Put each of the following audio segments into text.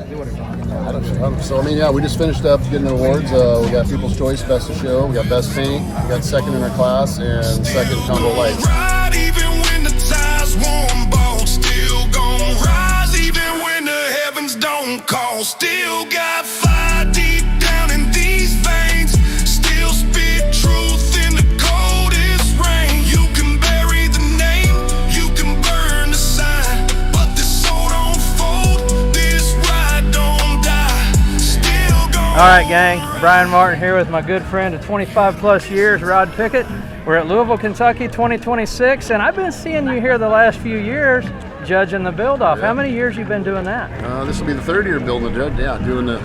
I don't know. So, I mean, yeah, we just finished up getting the awards. We got People's Choice Best of Show. We got Best Paint. We got second in our class and second combo lights. Ride even when the tide's warm, boat still gon' rise even when the heavens don't call. Still got fire deep down in these veins. Still spit truth in the coldest rain. You can bury the name, you can burn the sign, but this soul don't fold, this ride don't die. Still gon' All right, gang. Brian Martin here with my good friend of 25 plus years, Rod Picket. We're at Louisville, Kentucky 2026, and I've been seeing you here the last few years judging the build-off. Yeah. How many years you been doing that? This will be the third year building the judge. Yeah, doing the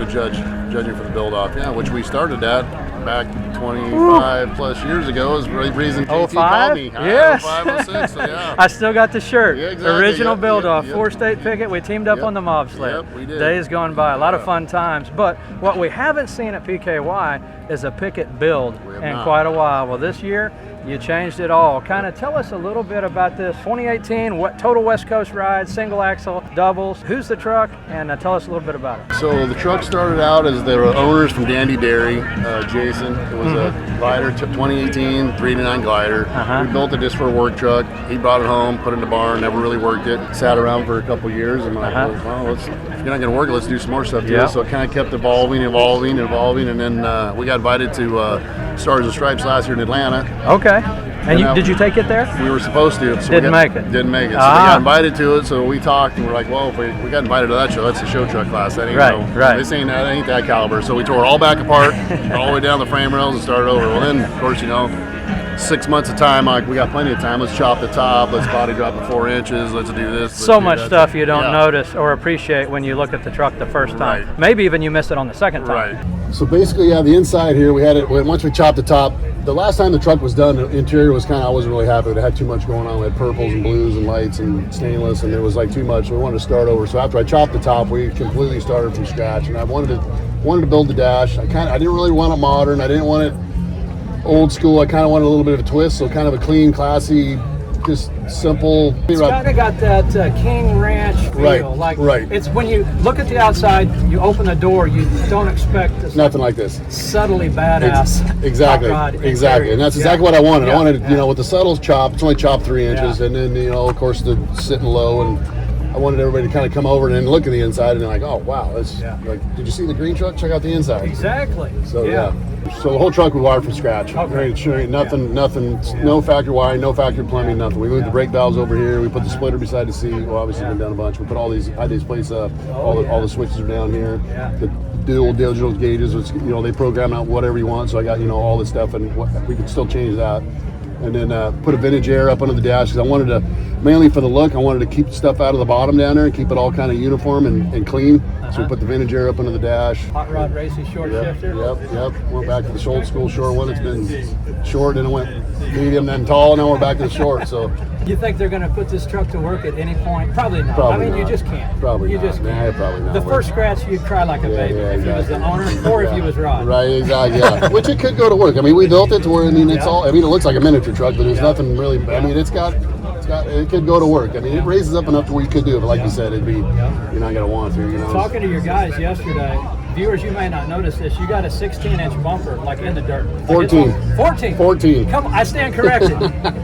judging for the build-off. Yeah, which we started at back 25 plus years ago. Is the reason JT called me. Yes. 05, 06, so yeah. I still got the shirt. Yeah, exactly. Original Yep, build-off, yep. four-state Pickett. We teamed up on the mob sled. Yep, we did. Days gone by, a lot of fun times. But what we haven't seen at PKY is a Pickett build in quite a while. Well, this year, you changed it all. Kind of tell us a little bit about this 2018, what total West Coast ride, single axle, doubles, who's the truck, and tell us a little bit about it. So the truck started out as the owners from Dandy Dairy, Jason. It was a glider, 2018, 389 glider. We built it just for a work truck. He brought it home, put it in the barn, never really worked it. Sat around for a couple years and like, well, if you're not gonna work it, let's do some more stuff to it. So it kind of kept evolving, and then we got invited to Stars and Stripes last year in Atlanta. Okay. And did you take it there? We were supposed to. So Didn't make it. So we got invited to it. So we talked and we're like, well, if we got invited to that show, that's the show truck class. That ain't This ain't that caliber. So we tore it all back apart, all the way down the frame rails and started over. Well, then of course 6 months of time, like we got plenty of time. Let's chop the top. Let's body drop it 4 inches. Let's do this. So much stuff you don't notice or appreciate when you look at the truck the first time. Right. Maybe even you miss it on the second time. Right. So basically, the inside here, we had it, once we chopped the top, the last time the truck was done, the interior was I wasn't really happy. It had too much going on. We had purples and blues and lights and stainless, and it was like too much. So we wanted to start over. So after I chopped the top, we completely started from scratch. And I wanted to build the dash. I didn't really want it modern. I didn't want it old school. I kind of wanted a little bit of a twist. So kind of a clean, classy, just simple. It's kind of got that King Ranch feel. It's when you look at the outside, you open the door, you don't expect this. Nothing like this. Subtly badass. Exactly. And that's exactly what I wanted. I wanted, with the subtles chopped, it's only chopped 3 inches, and then, of course, the sitting low, and I wanted everybody to kind of come over and then look at the inside and they're like, oh, wow, that's like, did you see the green truck? Check out the inside. Exactly. So, So the whole truck we wired from scratch. Nothing, no factory wiring, no factory plumbing, nothing. We moved the brake valves over here. We put the splitter beside the seat. Well, obviously been done a bunch. We put all these plates up. All the switches are down here. The dual digital gauges, which, they program out whatever you want. So I got, all this stuff, and we could still change that. And then put a vintage air up under the dash because I wanted to, mainly for the look, I wanted to keep stuff out of the bottom down there and keep it all kind of uniform and clean. So we put the vintage air up under the dash. Hot rod racing short shifter. Yep. Went back to the old school short one. It's been short, and it went medium, then tall, and now we're back to the short. So. You think they're going to put this truck to work at any point? Probably not. Probably not. You just can't. Probably not. Just can't. Probably not. The first scratch, you'd cry like a baby if you was the owner or if you was Rod. Right, exactly, yeah. Which it could go to work. I mean, we built it to where, it looks like a miniature truck, but there's nothing really, it could go to work. I mean, it raises up enough to where you could do it, but like you said, it'd be, you're not going to want to, Talking to your guys yesterday, viewers, you may not notice this, you got a 16-inch bumper, like in the dirt. 14. Come on, I stand corrected.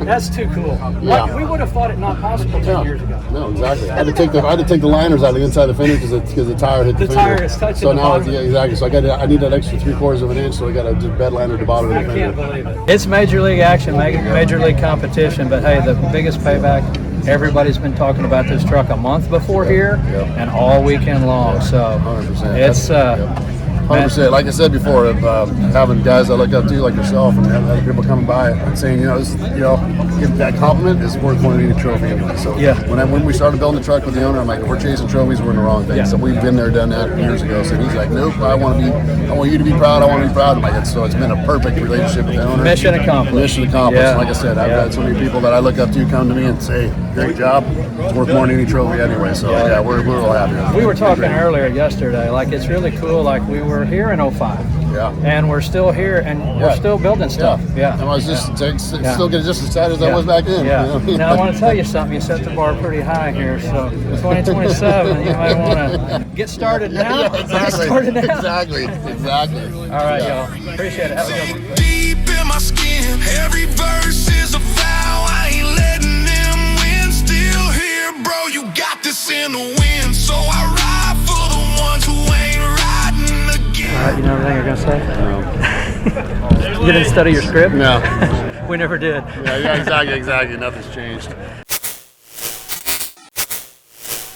That's too cool. Like, we would have thought it not possible 10 years ago. No, exactly. I had to take the liners out of the inside of the fender because the tire hit the fender. Tire is touching so the now, bottom. exactly. So I need that extra 3/4 of an inch, so I got to just bed liner at the bottom of the fender. I can't believe it. It's major league action, major league competition, but hey, the biggest payback, everybody's been talking about this truck a month before here and all weekend long. So 100%. It's 100%. Like I said before, having guys I look up to like yourself and other people coming by and saying, give that compliment is worth winning a trophy anyway. So when we started building the truck with the owner, I'm like, if we're chasing trophies, we're in the wrong thing. So we've been there, done that years ago. So he's like, nope, I want you to be proud. I want to be proud. I'm like, so it's been a perfect relationship with the owner. Mission accomplished. Yeah. Like I said, I've had so many people that I look up to come to me and say, great job. It's worth more than any trophy anyway. So we're real happy. We were talking earlier yesterday, like it's really cool. Like we were here in 05. Yeah. and we're still here, and we're still building stuff. Yeah. And I was just still getting just as excited as I was back then. Yeah. You know? Now I want to tell you something. You set the bar pretty high here, so 2027, you might want to get started now. Yeah, exactly. Get started now. Exactly. All right, y'all. Appreciate it. Have a good one. Deep in my skin, every verse is a vow. I ain't letting them win. Still here, bro. You got this in the wind. So I ride for the ones who ain't riding again. All right, you know everything you're gonna say? No. You didn't study your script? No. We never did. Yeah, exactly. Nothing's changed.